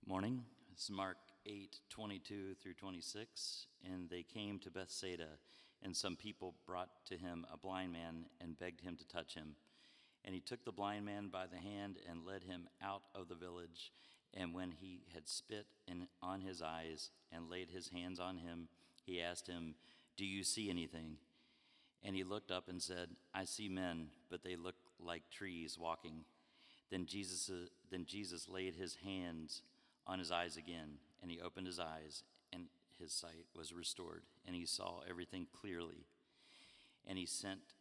Morning. This is Mark 8:22 through 26. And they came to Bethsaida, and some people brought to him a blind man and begged him to touch him. And he took the blind man by the hand and led him out of the village. And when he had spit on his eyes and laid his hands on him, he asked him, "Do you see anything?" And he looked up and said, "I see men, but they look like trees walking." Then Jesus laid his hands on his eyes again, and he opened his eyes, and his sight was restored, and he saw everything clearly. And he sent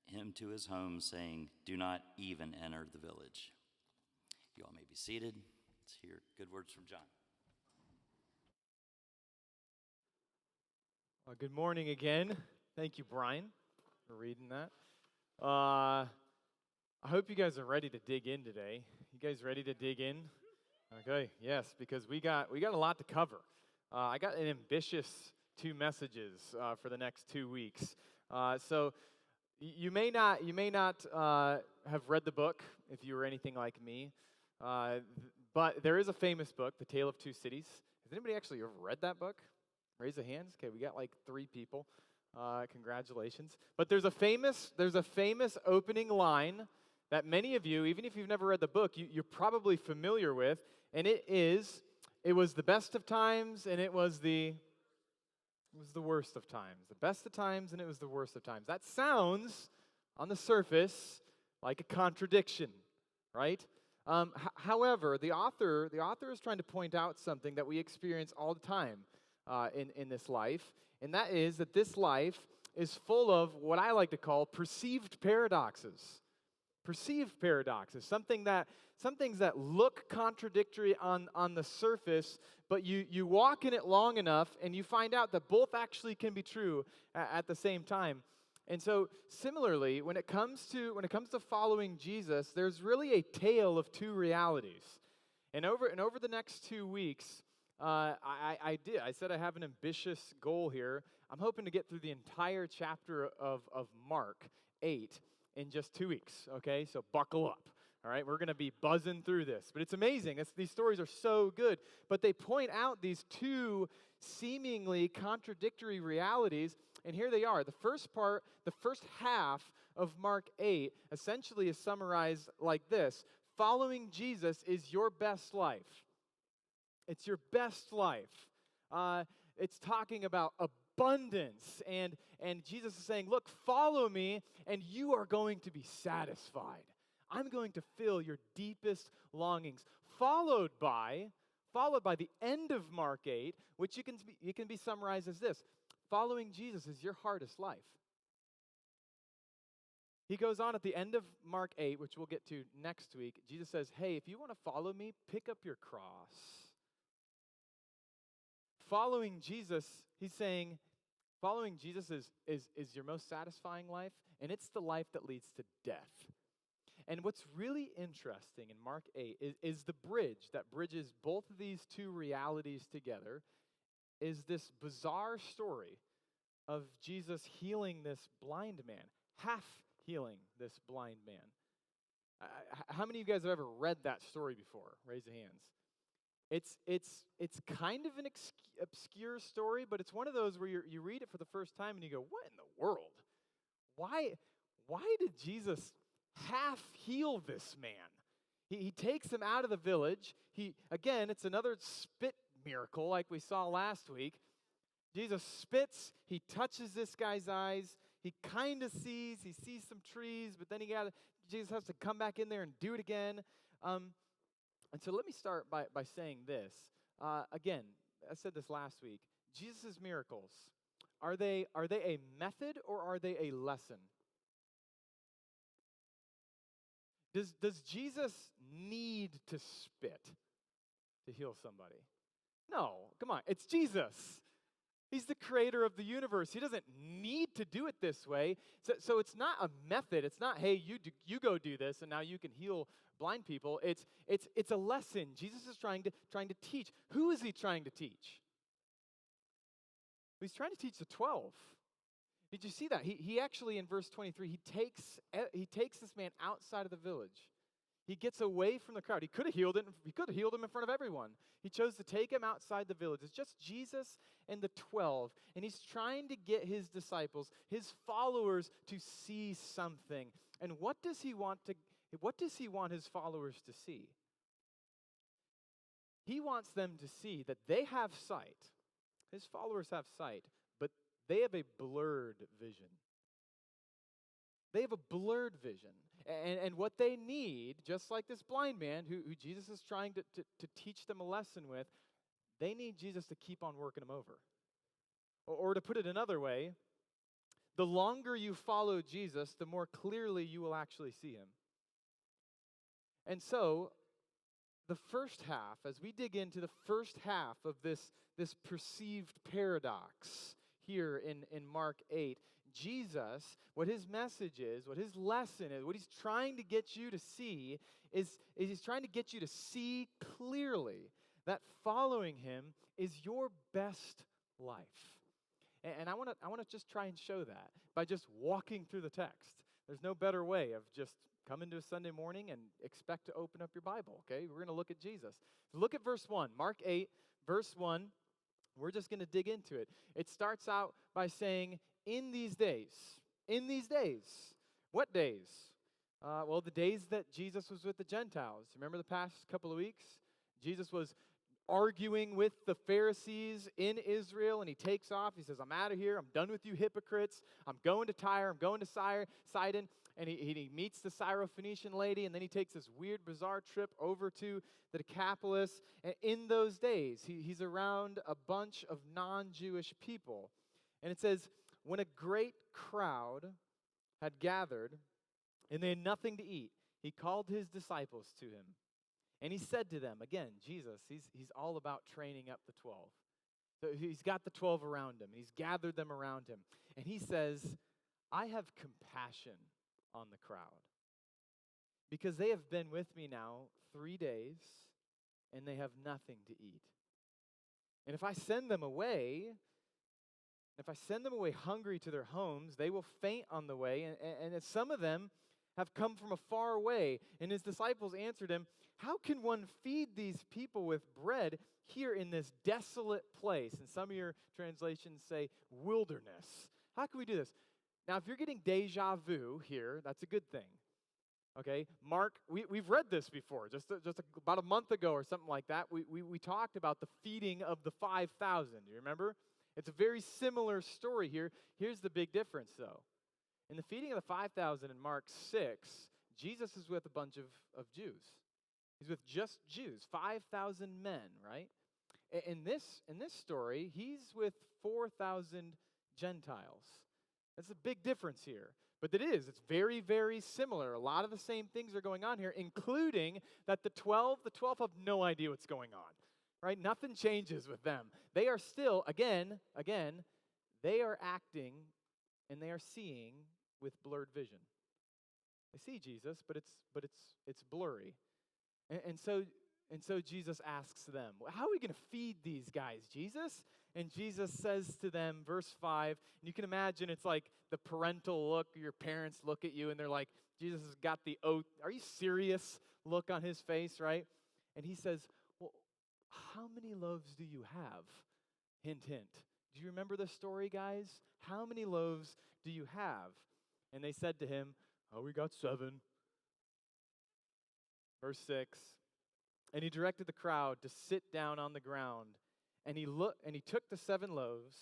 him to his home, saying, "Do not even enter the village." You all may be seated. Let's hear good words from John. Good morning again. Thank you, Brian, for reading that. I hope you guys are ready to dig in today. You guys ready to dig in? Okay, yes, because we got a lot to cover. I got an ambitious 2 messages for the next 2 weeks. So you may not have read the book if you were anything like me, but there is a famous book, The Tale of Two Cities. Has anybody actually ever read that book? Raise the hands. Okay, we got like 3 people. Congratulations. But there's a famous opening line that many of you, even if you've never read the book, you're probably familiar with, and it was the best of times and it was the worst of times. The best of times and it was the worst of times. That sounds, on the surface, like a contradiction, right? However, the author is trying to point out something that we experience all the time in this life, and that is that this life is full of what I like to call perceived paradoxes. Perceived paradoxes, some things that look contradictory on the surface, but you walk in it long enough and you find out that both actually can be true at the same time. And so similarly, when it comes to following Jesus, there's really a tale of 2 realities. And over the next 2 weeks, I said I have an ambitious goal here. I'm hoping to get through the entire chapter of Mark 8 in just 2 weeks, okay? So buckle up, all right? We're going to be buzzing through this. But it's amazing. These stories are so good. But they point out these 2 seemingly contradictory realities, and here they are. The first half of Mark 8 essentially is summarized like this: following Jesus is your best life. It's your best life. It's talking about abundance, and Jesus is saying, look, follow me, and you are going to be satisfied. I'm going to fill your deepest longings. Followed by the end of Mark 8, which you can be summarized as this: following Jesus is your hardest life. He goes on at the end of Mark 8, which we'll get to next week. Jesus says, hey, if you want to follow me, pick up your cross. Following Jesus, he's saying, following Jesus is your most satisfying life, and it's the life that leads to death. And what's really interesting in Mark 8 is the bridge that bridges both of these 2 realities together, is this bizarre story of Jesus healing this blind man, half healing this blind man. How many of you guys have ever read that story before? Raise your hands. It's kind of an obscure story, but it's one of those where you read it for the first time and you go, what in the world? Why did Jesus half heal this man? He takes him out of the village. It's another spit miracle like we saw last week. Jesus spits, he touches this guy's eyes, he kind of sees, he sees some trees, but then Jesus has to come back in there and do it again. And so let me start by saying this. Again, I said this last week. Jesus' miracles, are they a method or are they a lesson? Does Jesus need to spit to heal somebody? No, come on, it's Jesus. He's the creator of the universe. He doesn't need to do it this way. So it's not a method. It's not, hey, you go do this and now you can heal blind people. It's a lesson. Jesus is trying to teach. Who is he trying to teach? He's trying to teach the 12. Did you see that? He actually, in verse 23, he takes this man outside of the village. He gets away from the crowd. He could have healed him in front of everyone. He chose to take him outside the village. It's just Jesus and the 12, and he's trying to get his disciples, his followers, to see something. And what does he want his followers to see? He wants them to see that they have sight. His followers have sight, but they have a blurred vision. They have a blurred vision. And what they need, just like this blind man who Jesus is trying to teach them a lesson with, they need Jesus to keep on working them over. Or to put it another way, the longer you follow Jesus, the more clearly you will actually see him. And so, the first half, as we dig into the first half of this perceived paradox here in Mark 8, Jesus, what his message is, what his lesson is, what he's trying to get you to see is he's trying to get you to see clearly that following him is your best life. And I want to just try and show that by just walking through the text. There's no better way of just coming to a Sunday morning and expect to open up your Bible, okay? We're going to look at Jesus. So look at verse 1. Mark 8, verse 1. We're just going to dig into it. It starts out by saying, in these days. What days? Well, the days that Jesus was with the Gentiles. Remember the past couple of weeks? Jesus was arguing with the Pharisees in Israel, and he takes off. He says, I'm out of here. I'm done with you hypocrites. I'm going to Tyre. I'm going to Sidon. And he meets the Syrophoenician lady, and then he takes this weird, bizarre trip over to the Decapolis. And in those days, he's around a bunch of non-Jewish people. And it says, when a great crowd had gathered, and they had nothing to eat, he called his disciples to him. And he said to them, again, Jesus, he's all about training up the 12. So he's got the 12 around him. He's gathered them around him. And he says, I have compassion on the crowd, because they have been with me now 3 days, and they have nothing to eat. And if I send them away hungry to their homes, they will faint on the way, and some of them have come from a far way. And his disciples answered him, how can one feed these people with bread here in this desolate place? And some of your translations say wilderness. How can we do this? Now, if you're getting deja vu here, that's a good thing. Okay, Mark, we've read this before, just about a month ago or something like that. We talked about the feeding of the 5,000. Do you remember? It's a very similar story here. Here's the big difference, though. In the feeding of the 5,000 in Mark 6, Jesus is with a bunch of Jews. He's with just Jews, 5,000 men, right? In this story, he's with 4,000 Gentiles. That's a big difference here. But it's very, very similar. A lot of the same things are going on here, including that the 12 have no idea what's going on, right? Nothing changes with them. They are still, again, they are acting and they are seeing with blurred vision. They see Jesus, but it's blurry. And so Jesus asks them, how are we going to feed these guys, Jesus? And Jesus says to them, verse 5, and you can imagine it's like the parental look. Your parents look at you and they're like, Jesus has got the oath, are you serious look on his face, right? And he says, well, how many loaves do you have? Hint, hint. Do you remember the story, guys? How many loaves do you have? And they said to him, oh, we got 7. Verse 6, and he directed the crowd to sit down on the ground. And he took the 7 loaves,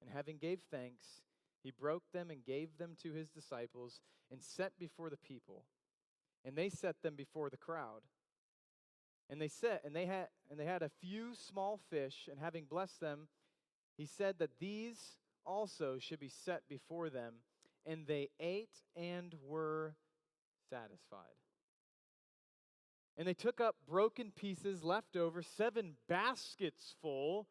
and having gave thanks, he broke them and gave them to his disciples and set before the people. And they set them before the crowd. And they had a few small fish, and having blessed them, he said that these also should be set before them. And they ate and were satisfied. And they took up broken pieces left over, 7 baskets full,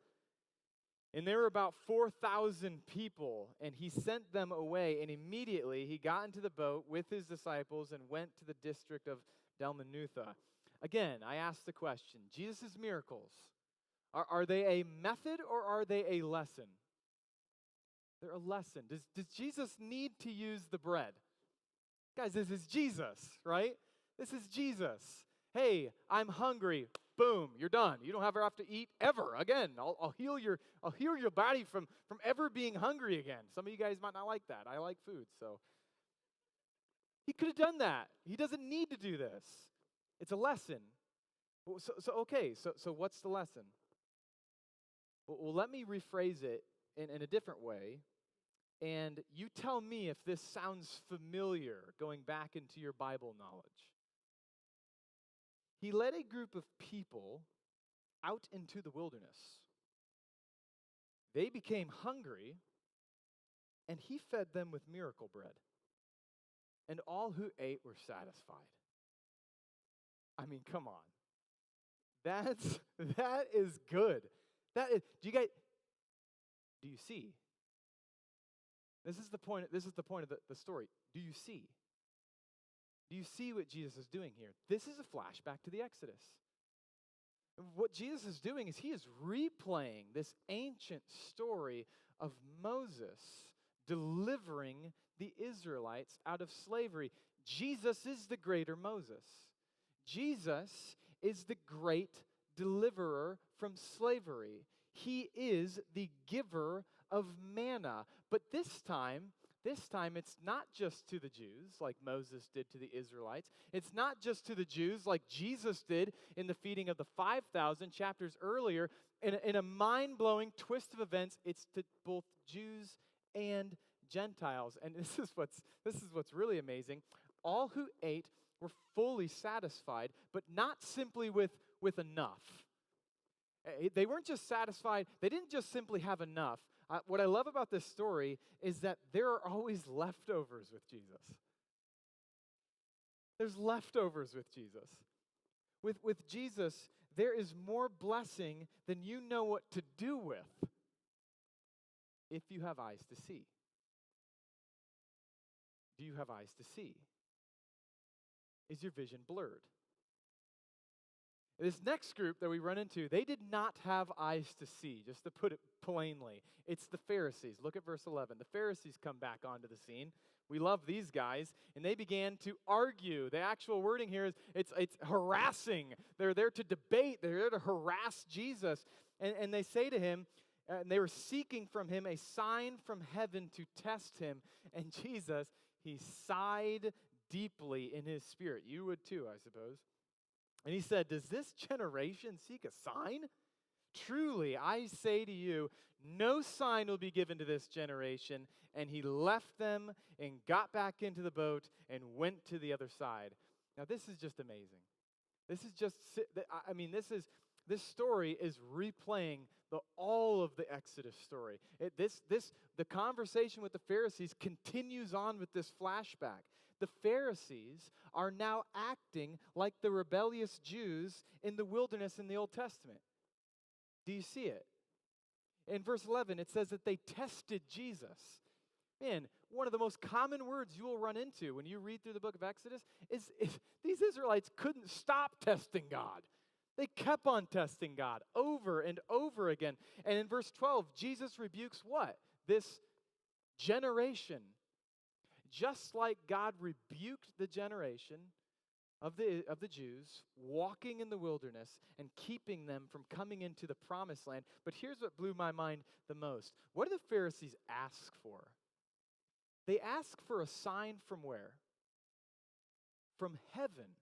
and there were about 4,000 people. And he sent them away, and immediately he got into the boat with his disciples and went to the district of Dalmanutha. Again, I ask the question, Jesus' miracles, are they a method or are they a lesson? They're a lesson. Does Jesus need to use the bread? Guys, this is Jesus, right? This is Jesus. Hey, I'm hungry. Boom, you're done. You don't ever have to eat ever again. I'll heal your body from ever being hungry again. Some of you guys might not like that. I like food, so he could have done that. He doesn't need to do this. It's a lesson. So what's the lesson? Well, let me rephrase it in a different way. And you tell me if this sounds familiar going back into your Bible knowledge. He led a group of people out into the wilderness. They became hungry, and he fed them with miracle bread. And all who ate were satisfied. I mean, come on. That is good. Do you see? This is the point of the story. Do you see? Do you see what Jesus is doing here? This is a flashback to the Exodus. What Jesus is doing is he is replaying this ancient story of Moses delivering the Israelites out of slavery. Jesus is the greater Moses. Jesus is the great deliverer from slavery. He is the giver of manna. But this time it's not just to the Jews like Moses did to the Israelites. It's not just to the Jews like Jesus did in the feeding of the 5,000 chapters earlier. In a mind-blowing twist of events, it's to both Jews and Gentiles. And this is what's really amazing. All who ate were fully satisfied, but not simply with enough. They weren't just satisfied. They didn't just simply have enough. What I love about this story is that there are always leftovers with Jesus. There's leftovers with Jesus. With Jesus, there is more blessing than you know what to do with if you have eyes to see. Do you have eyes to see? Is your vision blurred? This next group that we run into, they did not have eyes to see, just to put it plainly. It's the Pharisees. Look at verse 11. The Pharisees come back onto the scene. We love these guys, and they began to argue. The actual wording here is it's harassing. They're there to debate. They're there to harass Jesus. And they say to him, and they were seeking from him a sign from heaven to test him. And Jesus, he sighed deeply in his spirit. You would too, I suppose. And he said, does this generation seek a sign? Truly, I say to you, no sign will be given to this generation. And he left them and got back into the boat and went to the other side. Now, this is just amazing. This story is replaying all of the Exodus story. The conversation with the Pharisees continues on with this flashback. The Pharisees are now acting like the rebellious Jews in the wilderness in the Old Testament. Do you see it? In verse 11, it says that they tested Jesus. Man, one of the most common words you will run into when you read through the book of Exodus is these Israelites couldn't stop testing God. They kept on testing God over and over again. And in verse 12, Jesus rebukes what? This generation. Just like God rebuked the generation of the Jews walking in the wilderness and keeping them from coming into the promised land. But here's what blew my mind the most. What do the Pharisees ask for? They ask for a sign from where? From heaven.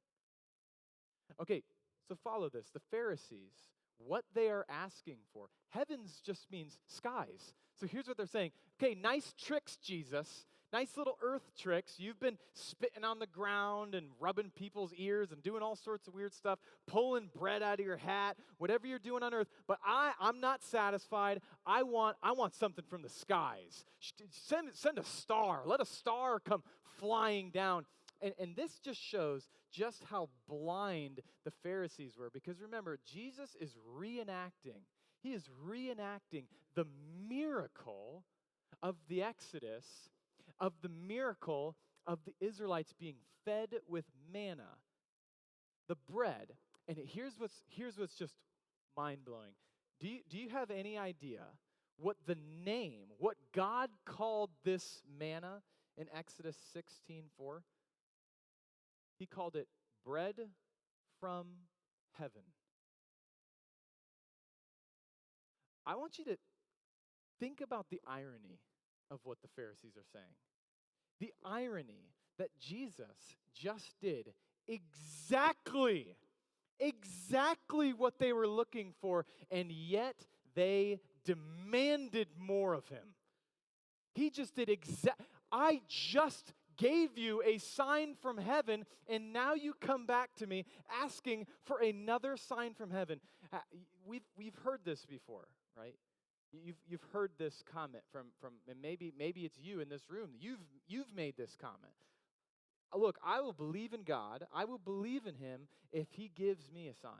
Okay, so follow this. The Pharisees, what they are asking for, heavens just means skies. So here's what they're saying. Okay, nice tricks, Jesus. Nice little earth tricks. You've been spitting on the ground and rubbing people's ears and doing all sorts of weird stuff, pulling bread out of your hat, whatever you're doing on earth. But I'm not satisfied. I want something from the skies. Send a star. Let a star come flying down. And this just shows just how blind the Pharisees were. Because remember, Jesus is reenacting. He is reenacting the miracle of the Exodus, of the miracle of the Israelites being fed with manna, the bread. And here's what's just mind-blowing. Do you have any idea what God called this manna in Exodus 16:4? He called it bread from heaven. I want you to think about the irony of what the Pharisees are saying. The irony that Jesus just did exactly what they were looking for, and yet they demanded more of him. He just did I just gave you a sign from heaven, and now you come back to me asking for another sign from heaven. We've heard this before, right? You've heard this comment from and maybe it's you in this room. You've made this comment. Look, I will believe in God. I will believe in him if he gives me a sign.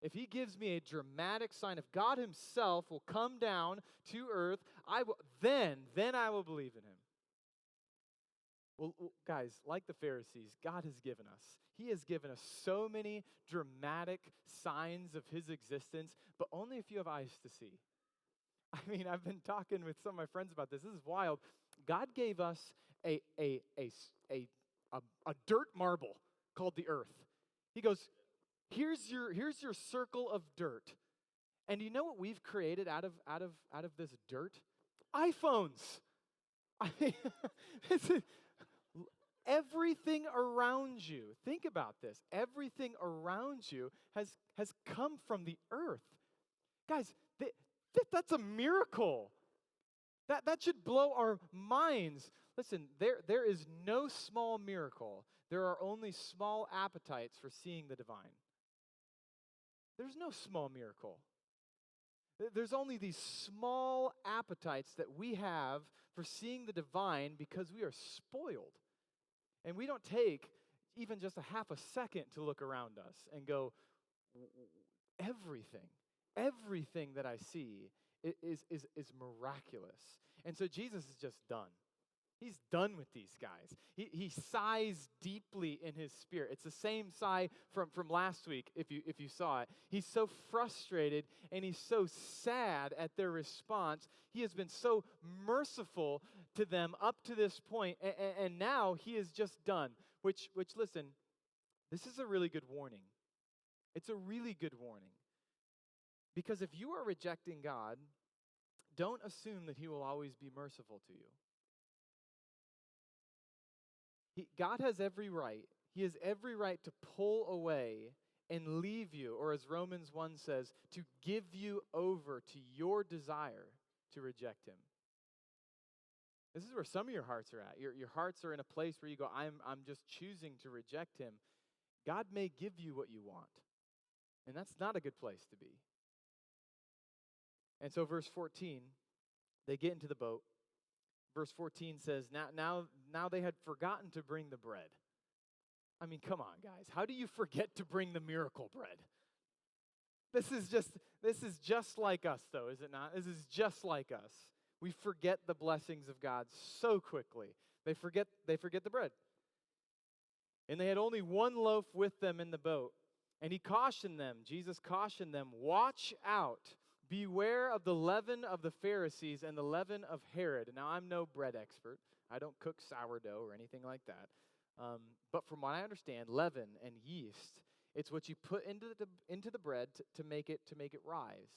If he gives me a dramatic sign, if God himself will come down to earth, then I will believe in him. Well, guys, like the Pharisees, God has given us. He has given us so many dramatic signs of his existence, but only if you have eyes to see. I mean, I've been talking with some of my friends about this. This is wild. God gave us a dirt marble called the earth. He goes, here's your circle of dirt. And you know what we've created out of this dirt? iPhones. I mean, everything around you, think about this, everything around you has come from the earth. Guys, that's a miracle. That should blow our minds. Listen, there is no small miracle. There are only small appetites for seeing the divine. There's no small miracle. There's only these small appetites that we have for seeing the divine because we are spoiled. And we don't take even just a half a second to look around us and go, everything that I see is miraculous. And so Jesus is just done. He's done with these guys. He sighs deeply in his spirit. It's the same sigh from last week, if you saw it. He's so frustrated and he's so sad at their response. He has been so merciful to them up to this point, and now he is just done. Which listen, this is a really good warning. It's a really good warning. Because if you are rejecting God, don't assume that he will always be merciful to you. God has every right. He has every right to pull away and leave you, or as Romans 1 says, to give you over to your desire to reject him. This is where some of your hearts are at. Your hearts are in a place where you go, I'm just choosing to reject him. God may give you what you want, and that's not a good place to be. And so verse 14, they get into the boat. Verse 14 says, now they had forgotten to bring the bread. I mean, come on, guys. How do you forget to bring the miracle bread? This is just like us, though, is it not? This is just like us. We forget the blessings of God so quickly. They forget the bread. And they had only one loaf with them in the boat. And he cautioned them, Jesus cautioned them, watch out. Beware of the leaven of the Pharisees and the leaven of Herod. Now, I'm no bread expert. I don't cook sourdough or anything like that. But from what I understand, leaven and yeast, it's what you put into the bread to make it rise.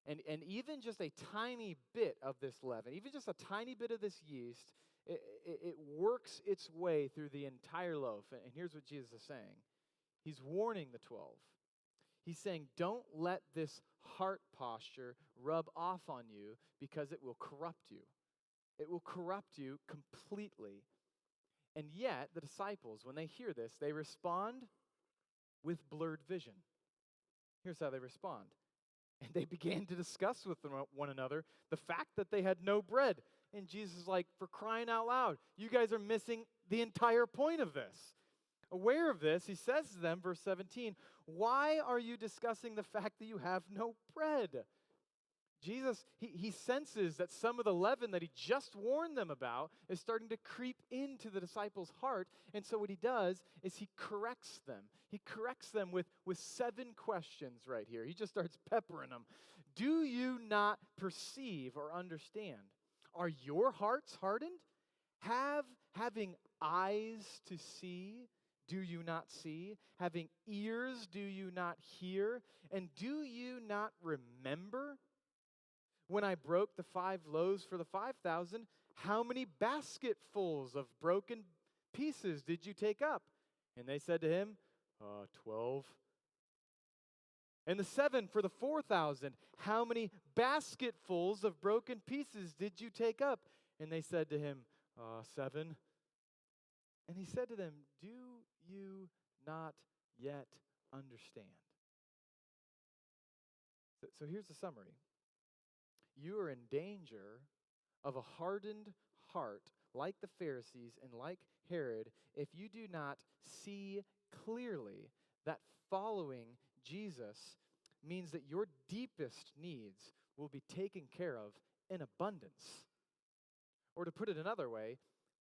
And even just a tiny bit of this leaven, even just a tiny bit of this yeast, it works its way through the entire loaf. And here's what Jesus is saying. He's warning the 12. He's saying, don't let this heart posture rub off on you because it will corrupt you. It will corrupt you completely. And yet, the disciples, when they hear this, they respond with blurred vision. Here's how they respond. And they began to discuss with one another the fact that they had no bread. And Jesus is like, for crying out loud, you guys are missing the entire point of this. Aware of this, he says to them, verse 17, why are you discussing the fact that you have no bread? Jesus, he senses that some of the leaven that he just warned them about is starting to creep into the disciples' heart. And so what he does is he corrects them. He corrects them with 7 questions right here. He just starts peppering them. Do you not perceive or understand? Are your hearts hardened? Having eyes to see, do you not see? Having ears, do you not hear? And do you not remember? When I broke the 5 loaves for the 5,000, how many basketfuls of broken pieces did you take up? And they said to him, 12. And the 7 for the 4,000, how many basketfuls of broken pieces did you take up? And they said to him, 7. And he said to them, do you not yet understand? So here's the summary. You are in danger of a hardened heart like the Pharisees and like Herod if you do not see clearly that following Jesus means that your deepest needs will be taken care of in abundance. Or to put it another way,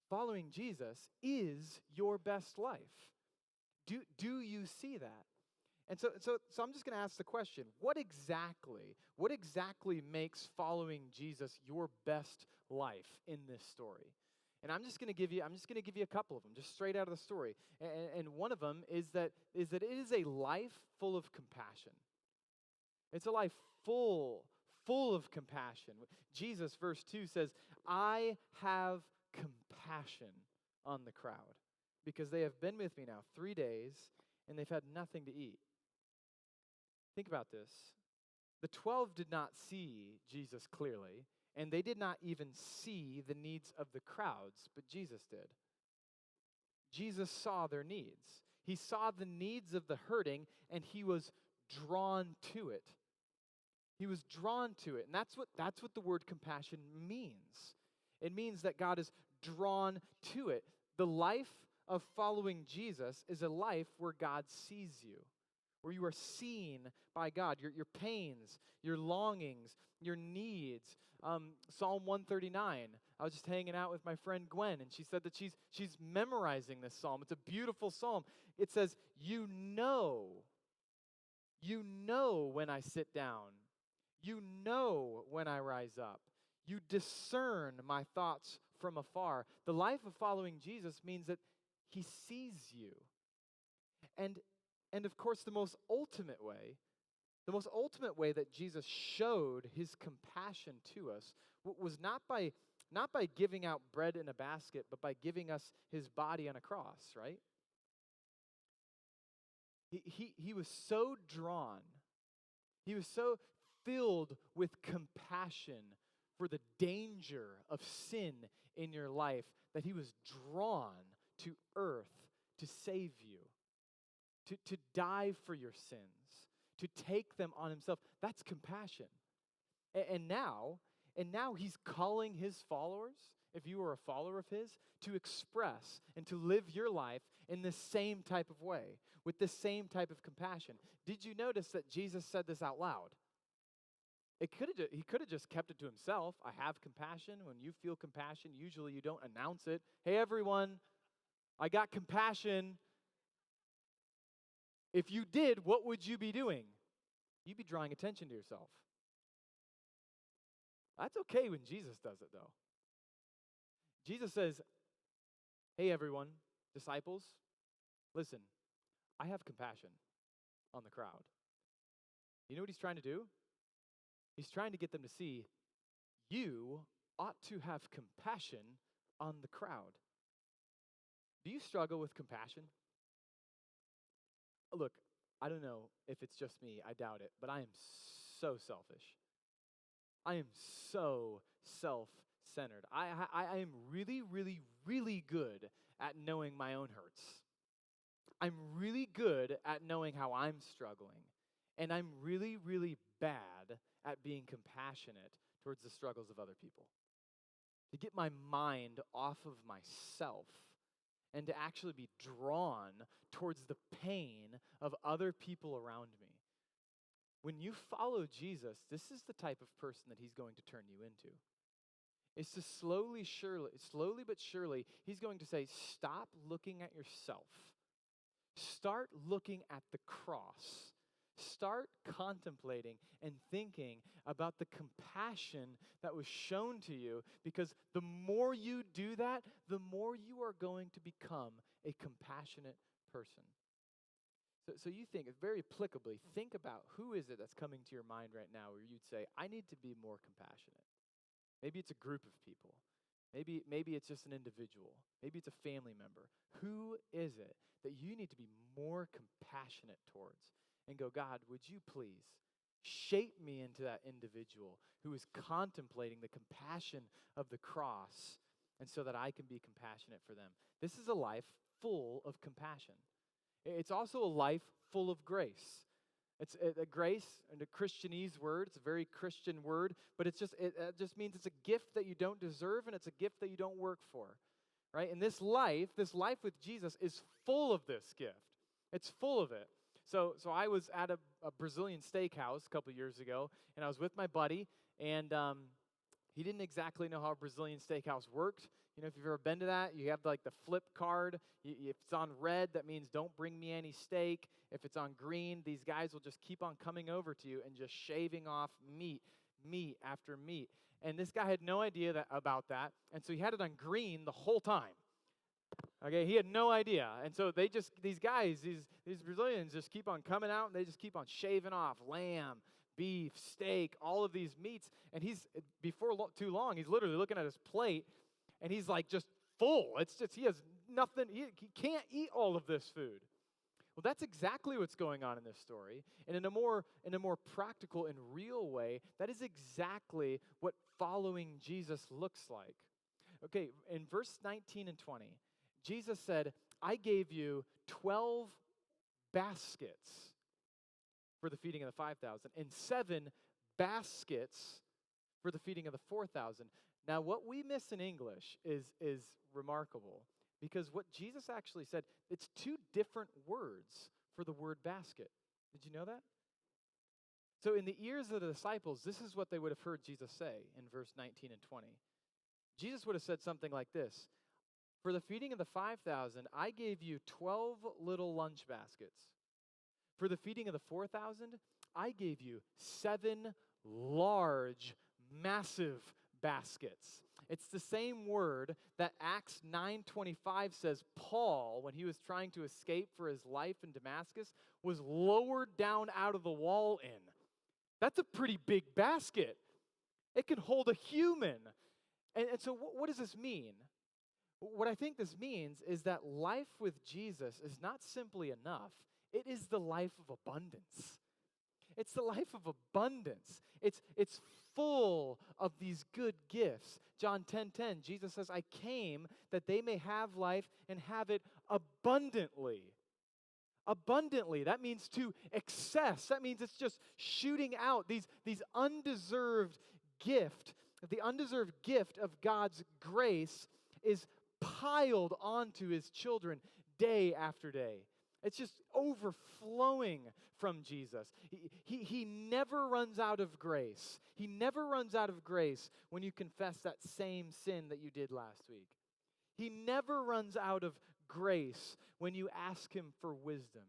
following Jesus is your best life. Do you see that? And so I'm just going to ask the question, what exactly makes following Jesus your best life in this story? And I'm just going to give you a couple of them, just straight out of the story. And one of them is that it is a life full of compassion. It's a life full of compassion. Jesus, verse 2 says, I have compassion on the crowd because they have been with me now 3 days and they've had nothing to eat. Think about this. The 12 did not see Jesus clearly, and they did not even see the needs of the crowds, but Jesus did. Jesus saw their needs. He saw the needs of the hurting, and he was drawn to it. He was drawn to it, and that's what the word compassion means. It means that God is drawn to it. The life of following Jesus is a life where God sees you, where you are seen by God, your pains, your longings, your needs. Psalm 139, I was just hanging out with my friend Gwen, and she said that she's memorizing this psalm. It's a beautiful psalm. It says, you know when I sit down. You know when I rise up. You discern my thoughts from afar. The life of following Jesus means that he sees you. And of course, the most ultimate way that Jesus showed his compassion to us was not by giving out bread in a basket, but by giving us his body on a cross, right? He was so drawn, he was so filled with compassion for the danger of sin in your life that he was drawn to earth to save you. To die for your sins, to take them on himself. That's compassion. And now he's calling his followers, if you are a follower of his, to express and to live your life in the same type of way, with the same type of compassion. Did you notice that Jesus said this out loud? He could have just kept it to himself. I have compassion. When you feel compassion, usually you don't announce it. Hey, everyone, I got compassion. If you did, what would you be doing? You'd be drawing attention to yourself. That's okay when Jesus does it, though. Jesus says, hey, everyone, disciples, listen, I have compassion on the crowd. You know what he's trying to do? He's trying to get them to see you ought to have compassion on the crowd. Do you struggle with compassion? Look, I don't know if it's just me. I doubt it. But I am so selfish. I am so self-centered. I am really, really, really good at knowing my own hurts. I'm really good at knowing how I'm struggling. And I'm really, really bad at being compassionate towards the struggles of other people. To get my mind off of myself and to actually be drawn towards the pain of other people around me. When you follow Jesus, this is the type of person that he's going to turn you into. It's to slowly but surely, he's going to say, stop looking at yourself. Start looking at the cross. Start contemplating and thinking about the compassion that was shown to you, because the more you do that, the more you are going to become a compassionate person. So you think, very applicably, think about who is it that's coming to your mind right now where you'd say, I need to be more compassionate. Maybe it's a group of people. Maybe it's just an individual. Maybe it's a family member. Who is it that you need to be more compassionate towards? And go, God, would you please shape me into that individual who is contemplating the compassion of the cross, and so that I can be compassionate for them. This is a life full of compassion. It's also a life full of grace. It's a grace, and a Christianese word. It's a very Christian word, but it just means it's a gift that you don't deserve, and it's a gift that you don't work for, right? And this life with Jesus is full of this gift. It's full of it. So I was at a Brazilian steakhouse a couple years ago, and I was with my buddy, and he didn't exactly know how a Brazilian steakhouse worked. You know, if you've ever been to that, you have like the flip card. If it's on red, that means don't bring me any steak. If it's on green, these guys will just keep on coming over to you and just shaving off meat after meat. And this guy had no idea about that, and so he had it on green the whole time. Okay, he had no idea. And so these guys, these Brazilians just keep on coming out, and they just keep on shaving off lamb, beef, steak, all of these meats. And too long, he's literally looking at his plate, and he's like just full. It's just, he has nothing, he can't eat all of this food. Well, that's exactly what's going on in this story. And in a more practical and real way, that is exactly what following Jesus looks like. Okay, in verse 19 and 20, Jesus said, I gave you 12 baskets for the feeding of the 5,000 and 7 baskets for the feeding of the 4,000. Now, what we miss in English is remarkable, because what Jesus actually said, it's 2 different words for the word basket. Did you know that? So in the ears of the disciples, this is what they would have heard Jesus say in verse 19 and 20. Jesus would have said something like this: for the feeding of the 5,000, I gave you 12 little lunch baskets. For the feeding of the 4,000, I gave you 7 large, massive baskets. It's the same word that Acts 9:25 says Paul, when he was trying to escape for his life in Damascus, was lowered down out of the wall in. That's a pretty big basket. It can hold a human. And so what does this mean? What I think this means is that life with Jesus is not simply enough. It is the life of abundance. It's the life of abundance. It's full of these good gifts. John 10:10, Jesus says, I came that they may have life and have it abundantly. Abundantly. That means to excess. That means it's just shooting out these undeserved gift. The undeserved gift of God's grace is piled onto his children day after day. It's just overflowing from Jesus. He never runs out of grace. He never runs out of grace when you confess that same sin that you did last week. He never runs out of grace when you ask him for wisdom.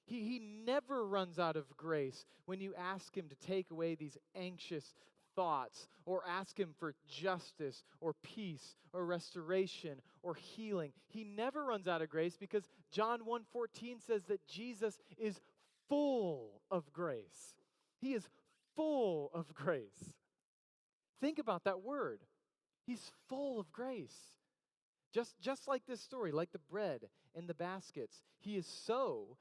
He never runs out of grace when you ask him to take away these anxious thoughts, or ask him for justice or peace or restoration or healing. He never runs out of grace, because John 1:14 says that Jesus is full of grace. He is full of grace. Think about that word. He's full of grace. Just like this story, like the bread and the baskets, he is so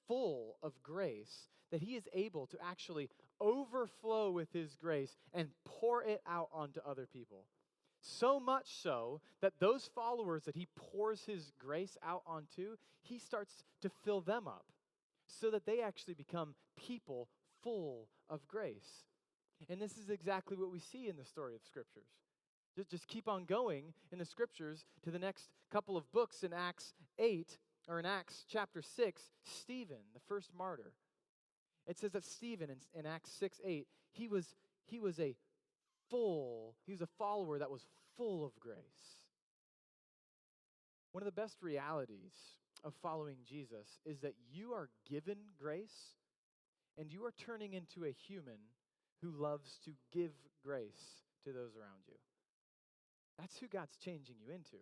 full of grace that he is able to actually overflow with his grace and pour it out onto other people. So much so that those followers that he pours his grace out onto, he starts to fill them up so that they actually become people full of grace. And this is exactly what we see in the story of Scriptures. Just keep on going in the Scriptures to the next couple of books in Acts 8, or in Acts chapter 6, Stephen, the first martyr. It says that Stephen in Acts 6:8, he was a follower that was full of grace. One of the best realities of following Jesus is that you are given grace, and you are turning into a human who loves to give grace to those around you. That's who God's changing you into.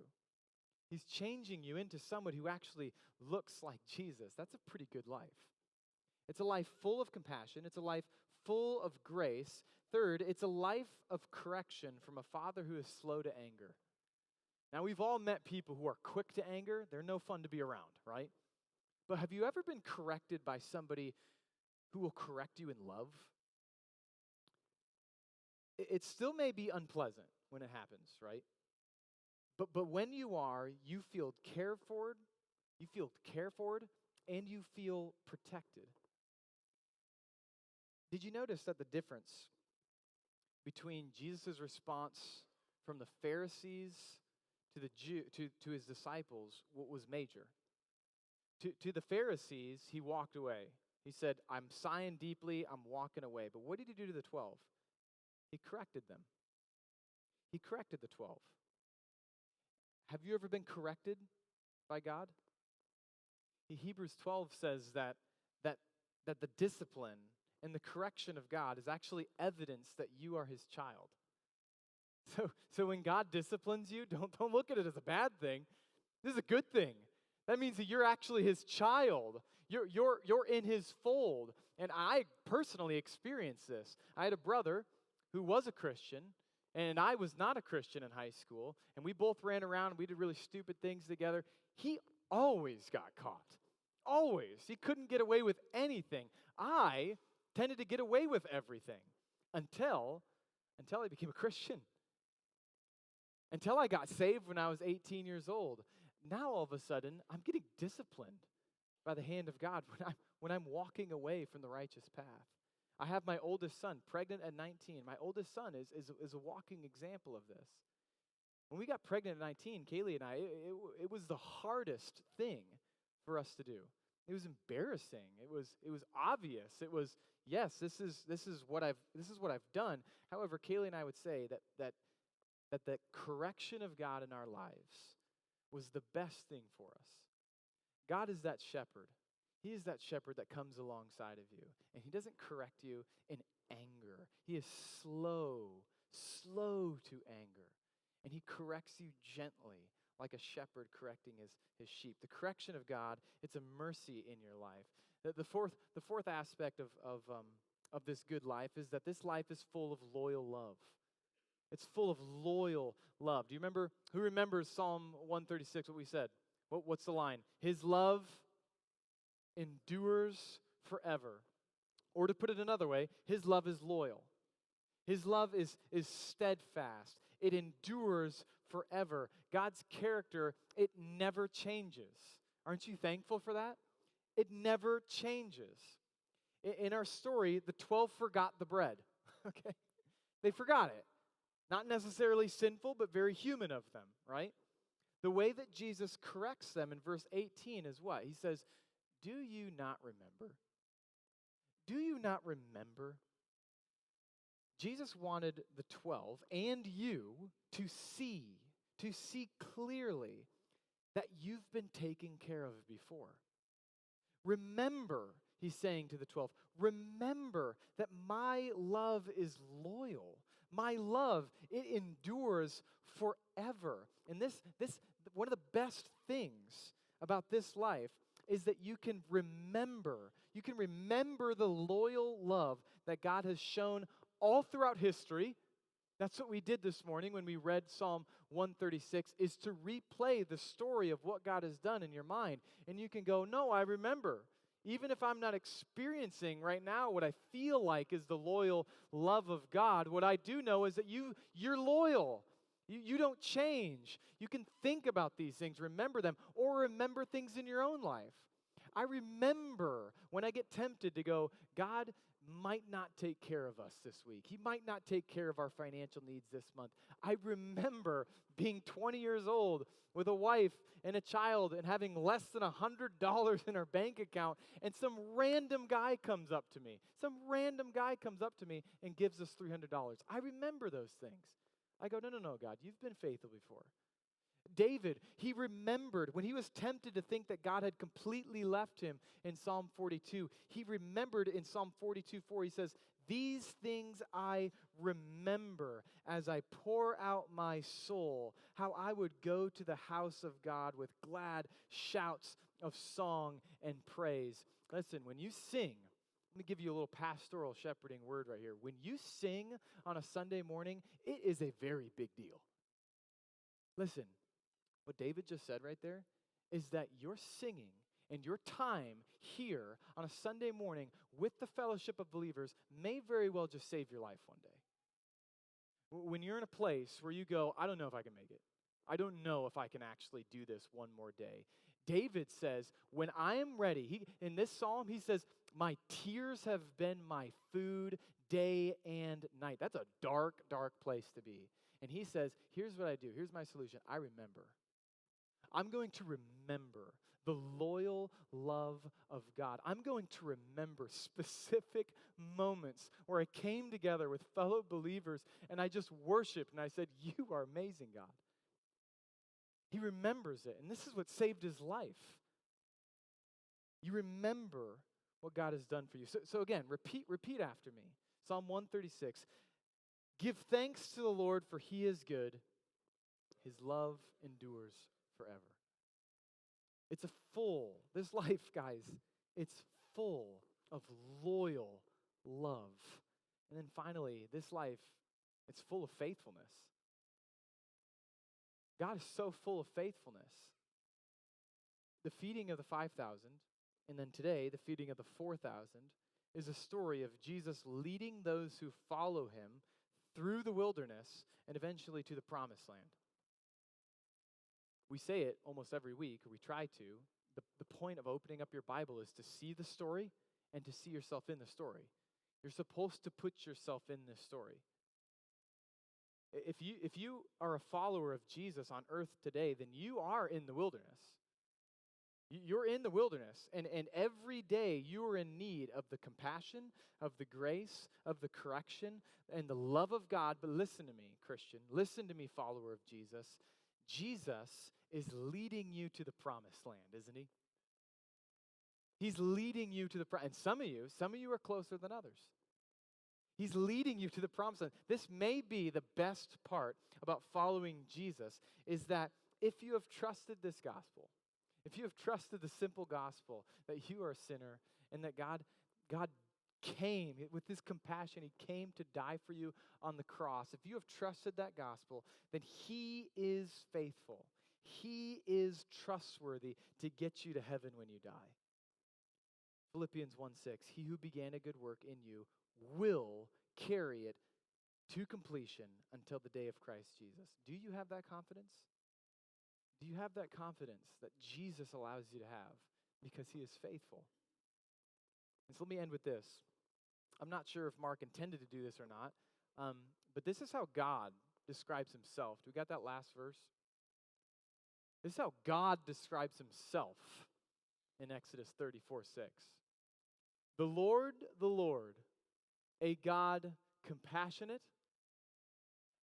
He's changing you into someone who actually looks like Jesus. That's a pretty good life. It's a life full of compassion. It's a life full of grace. Third, it's a life of correction from a father who is slow to anger. Now, we've all met people who are quick to anger. They're no fun to be around, right? But have you ever been corrected by somebody who will correct you in love? It still may be unpleasant when it happens, right? But when you are, you feel cared for, and you feel protected. Did you notice that the difference between Jesus' response from the Pharisees to his disciples was major? To the Pharisees, he walked away. He said, I'm sighing deeply, I'm walking away. But what did he do to the 12? He corrected them. He corrected the 12. Have you ever been corrected by God? Hebrews 12 says that the discipline and the correction of God is actually evidence that you are his child. So when God disciplines you, don't look at it as a bad thing. This is a good thing. That means that you're actually his child. You're in his fold. And I personally experienced this. I had a brother who was a Christian, and I was not a Christian in high school, and we both ran around and we did really stupid things together. He always got caught. Always. He couldn't get away with anything. I tended to get away with everything until I became a Christian. Until I got saved when I was 18 years old. Now all of a sudden, I'm getting disciplined by the hand of God when I'm walking away from the righteous path. I have my oldest son, pregnant at 19. My oldest son is a walking example of this. When we got pregnant at 19, Kaylee and I, it was the hardest thing for us to do. It was embarrassing. It was obvious. It was, yes, this is what I've done. However, Kaylee and I would say that the correction of God in our lives was the best thing for us. God is that shepherd. He is that shepherd that comes alongside of you, and he doesn't correct you in anger. He is slow to anger, and he corrects you gently, like a shepherd correcting his sheep. The correction of God, it's a mercy in your life. The fourth aspect of this good life is that this life is full of loyal love. It's full of loyal love. Do you remember? Who remembers Psalm 136, what we said? What's the line? His love endures forever. Or to put it another way, his love is loyal. His love is steadfast. It endures forever. God's character, it never changes. Aren't you thankful for that? It never changes. In our story, the 12 forgot the bread. Okay? They forgot it. Not necessarily sinful, but very human of them, right? The way that Jesus corrects them in verse 18 is what? He says, do you not remember? Do you not remember? Jesus wanted the 12 and you to see clearly that you've been taken care of before. Remember, he's saying to the 12, remember that my love is loyal. My love, it endures forever. And this one of the best things about this life is that you can remember the loyal love that God has shown all throughout history. That's what we did this morning when we read Psalm 136, is to replay the story of what God has done in your mind. And you can go, no, I remember. Even if I'm not experiencing right now what I feel like is the loyal love of God, what I do know is that you're loyal. You don't change. You can think about these things, remember them, or remember things in your own life. I remember when I get tempted to go, God might not take care of us this week. He might not take care of our financial needs this month. I remember being 20 years old with a wife and a child and having less than $100 in our bank account, and some random guy comes up to me. And gives us $300. I remember those things. I go, no, God, you've been faithful before. David, he remembered when he was tempted to think that God had completely left him in Psalm 42. He remembered in Psalm 42:4, he says, These things I remember as I pour out my soul, how I would go to the house of God with glad shouts of song and praise. Listen, when you sing, let me give you a little pastoral shepherding word right here. When you sing on a Sunday morning, it is a very big deal. Listen, what David just said right there is that your singing and your time here on a Sunday morning with the fellowship of believers may very well just save your life one day. When you're in a place where you go, I don't know if I can make it. I don't know if I can actually do this one more day. David says, when I am ready, in this psalm, he says, my tears have been my food day and night. That's a dark, dark place to be. And he says, here's what I do. Here's my solution. I remember. I'm going to remember the loyal love of God. I'm going to remember specific moments where I came together with fellow believers and I just worshiped and I said, you are amazing, God. He remembers it, and this is what saved his life. You remember what God has done for you. So again, repeat after me. Psalm 136. Give thanks to the Lord, for he is good. His love endures forever. It's this life, guys, it's full of loyal love. And then finally, this life, it's full of faithfulness. God is so full of faithfulness. The feeding of the 5,000, and then today, the feeding of the 4,000, is a story of Jesus leading those who follow him through the wilderness and eventually to the promised land. We say it almost every week, or we try to. The point of opening up your Bible is to see the story and to see yourself in the story. You're supposed to put yourself in this story. If you are a follower of Jesus on earth today, then you are in the wilderness. You're in the wilderness, and every day you are in need of the compassion, of the grace, of the correction, and the love of God. But listen to me, Christian. Listen to me, follower of Jesus. Jesus is leading you to the promised land, isn't he? He's leading you to the and some of you are closer than others. He's leading you to the promised land. This may be the best part about following Jesus, is that if you have trusted this gospel, if you have trusted the simple gospel that you are a sinner and that God came with his compassion, he came to die for you on the cross. If you have trusted that gospel, then he is faithful. He is trustworthy to get you to heaven when you die. Philippians 1:6, he who began a good work in you will carry it to completion until the day of Christ Jesus. Do you have that confidence? Do you have that confidence that Jesus allows you to have because he is faithful? And so let me end with this. I'm not sure if Mark intended to do this or not, but this is how God describes himself. Do we got that last verse? This is how God describes himself in Exodus 34:6. The Lord, a God compassionate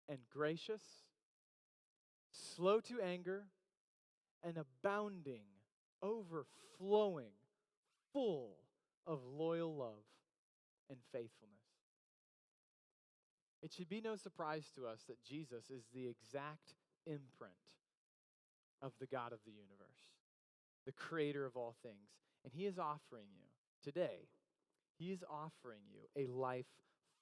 and gracious, slow to anger, and abounding, overflowing, full of loyal love and faithfulness. It should be no surprise to us that Jesus is the exact imprint of the God of the universe, the creator of all things. And he is offering you today, he is offering you a life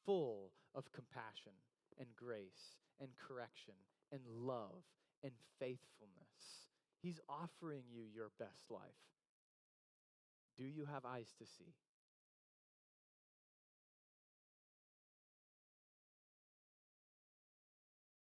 full of compassion and grace and correction and love and faithfulness. He's offering you your best life. Do you have eyes to see?